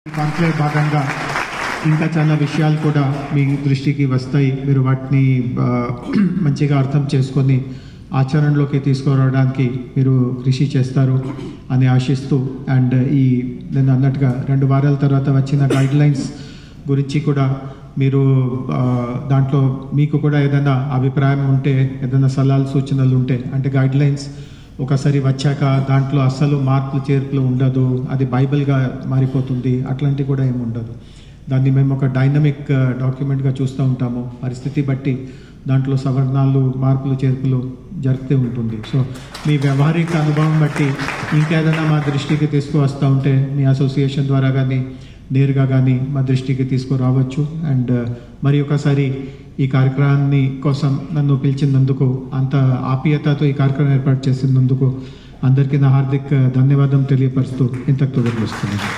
Conclave భాగంగా ఇంకా చాలా విషయాలు కూడా మీ దృష్టికి వస్తాయి. మీరు వాటిని మంచిగా అర్థం చేసుకొని ఆచరణలోకి తీసుకురావడానికి మీరు కృషి చేస్తారు అని ఆశిస్తూ, అండ్ నేను అన్నట్టుగా 2 వారాల తర్వాత వచ్చిన గైడ్లైన్స్ గురించి కూడా మీరు దాంట్లో మీకు కూడా ఏదైనా అభిప్రాయం ఉంటే, ఏదైనా సలహాలు సూచనలు ఉంటే, అంటే గైడ్లైన్స్ ఒకసారి వచ్చాక దాంట్లో అస్సలు మార్పులు చేర్పులు ఉండదు, అది బైబిల్గా మారిపోతుంది, అట్లాంటివి కూడా ఏమి ఉండదు. దాన్ని మేము ఒక డైనమిక్ డాక్యుమెంట్గా చూస్తూ ఉంటాము. పరిస్థితి బట్టి దాంట్లో సవరణలు మార్పులు చేర్పులు జరుగుతూ ఉంటుంది. సో మీ వ్యవహారిక అనుభవం బట్టి ఇంకేదైనా మా దృష్టికి తీసుకువస్తూ ఉంటే మీ అసోసియేషన్ ద్వారా కానీ నేరుగా కానీ మా దృష్టికి తీసుకురావచ్చు. అండ్ మరి ఒకసారి ఈ కార్యక్రమాన్ని కోసం నన్ను పిలిచినందుకు, అంత ఆప్యాయతతో ఈ కార్యక్రమం ఏర్పాటు చేసినందుకు అందరికీ నా హార్దిక ధన్యవాదం తెలియపరుస్తూ ఇంతకు వదిలిస్తున్నాను.